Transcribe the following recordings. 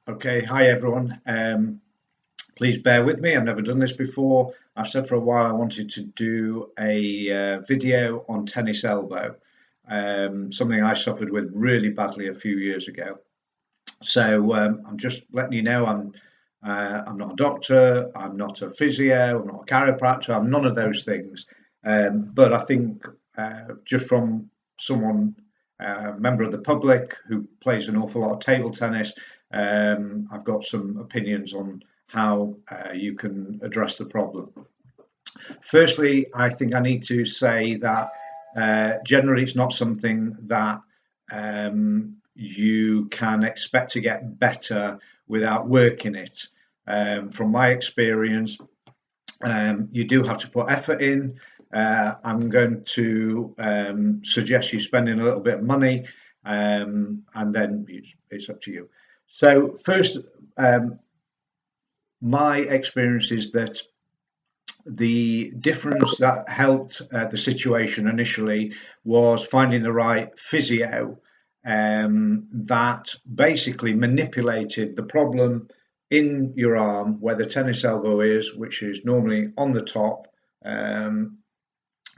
Okay, hi everyone. Please bear with me. I've never done this before. I've said for a while I wanted to do a video on tennis elbow, something I suffered with really badly a few years ago. So I'm just letting you know I'm not a doctor, I'm not a physio, I'm not a chiropractor, I'm none of those things. But I think just from someone, a member of the public who plays an awful lot of table tennis, I've got some opinions on how you can address the problem. Firstly, I think I need to say that generally it's not something that you can expect to get better without working it. From my experience, you do have to put effort in. I'm going to suggest you spending a little bit of money, and then it's up to you. So first, my experience is that the difference that helped the situation initially was finding the right physio that basically manipulated the problem in your arm where the tennis elbow is, which is normally on the top,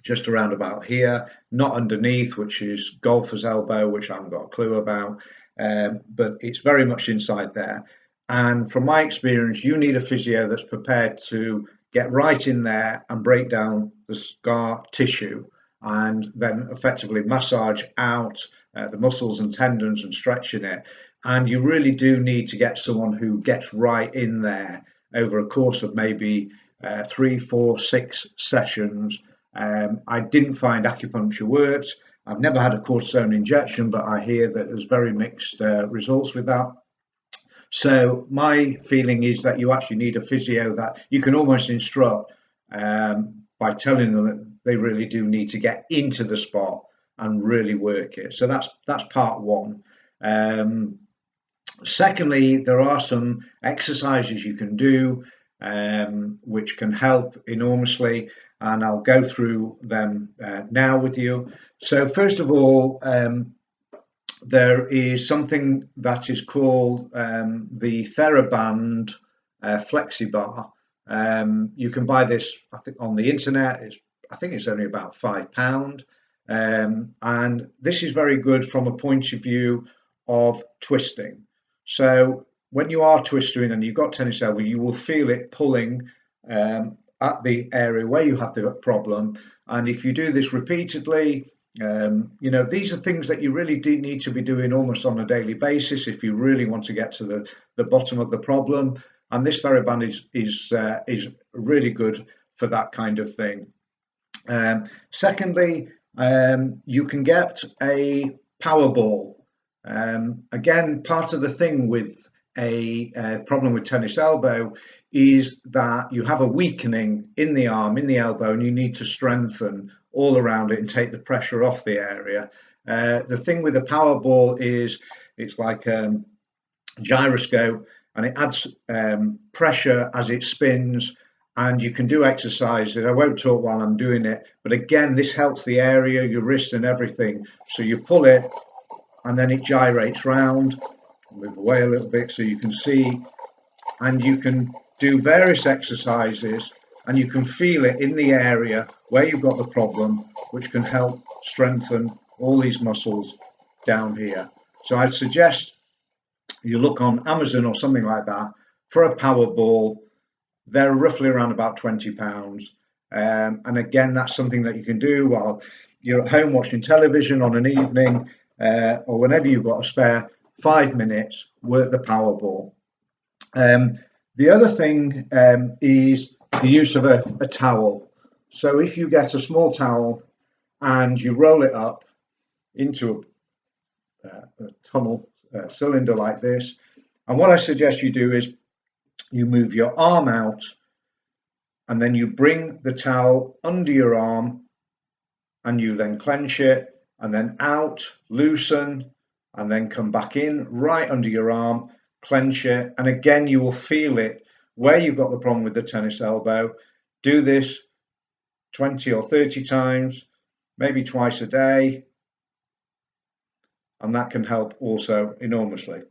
just around about here, not underneath, which is golfer's elbow, which I haven't got a clue about, but it's very much inside there. And from my experience, you need a physio that's prepared to get right in there and break down the scar tissue and then effectively massage out the muscles and tendons and stretching it. And you really do need to get someone who gets right in there over a course of maybe 3, 4, 6 sessions. I didn't find acupuncture worked. I've never had a cortisone injection, but I hear that there's very mixed results with that. So my feeling is that you actually need a physio that you can almost instruct by telling them that they really do need to get into the spot and really work it. So that's part one. Secondly, there are some exercises you can do which can help enormously, and I'll go through them now with you. So first of all, there is something that is called the TheraBand FlexiBar. You can buy this, I think, on the internet. I think it's only about £5, and this is very good from a point of view of twisting. So when you are twisting and you've got tennis elbow, you will feel it pulling at the area where you have the problem. And if you do this repeatedly, these are things that you really do need to be doing almost on a daily basis if you really want to get to the bottom of the problem. And this TheraBand is really good for that kind of thing. Secondly, you can get a power ball. Again, part of the thing with a problem with tennis elbow is that you have a weakening in the arm, in the elbow, and you need to strengthen all around it and take the pressure off the area. The thing with the power ball is it's like a gyroscope, and it adds pressure as it spins, and you can do exercises. I won't talk while I'm doing it, but again, this helps the area, your wrist and everything. So you pull it and then it gyrates round. Move away a little bit so you can see, and you can do various exercises and you can feel it in the area where you've got the problem, which can help strengthen all these muscles down here. So I'd suggest you look on Amazon or something like that for a power ball. They're roughly around about £20. And again, that's something that you can do while you're at home watching television on an evening, or whenever you've got a spare 5 minutes, work the power ball. The other thing is the use of a towel. So if you get a small towel and you roll it up into a tunnel cylinder like this, and what I suggest you do is you move your arm out and then you bring the towel under your arm and you then clench it and then out, loosen, and then come back in right under your arm, clench it, and again you will feel it where you've got the problem with the tennis elbow. Do this 20 or 30 times, maybe twice a day, and that can help also enormously.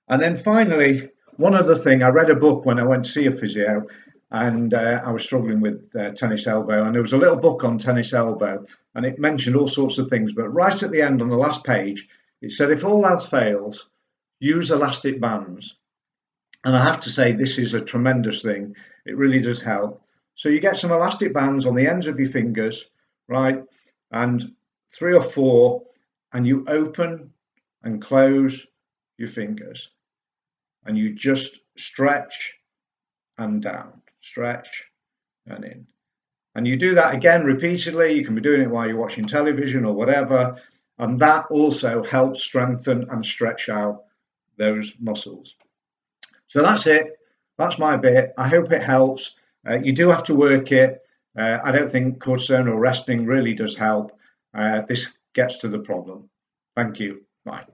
And then finally, one other thing, I read a book when I went to see a physio, and I was struggling with tennis elbow, and there was a little book on tennis elbow, and it mentioned all sorts of things. But right at the end, on the last page, it said if all else fails, use elastic bands. And I have to say, this is a tremendous thing. It really does help. So you get some elastic bands on the ends of your fingers, right? And 3 or 4, and you open and close your fingers, and you just stretch and down, stretch and in. And you do that again repeatedly. You can be doing it while you're watching television or whatever. And that also helps strengthen and stretch out those muscles. So that's it. That's my bit. I hope it helps. You do have to work it. I don't think cortisone or resting really does help. This gets to the problem. Thank you. Bye.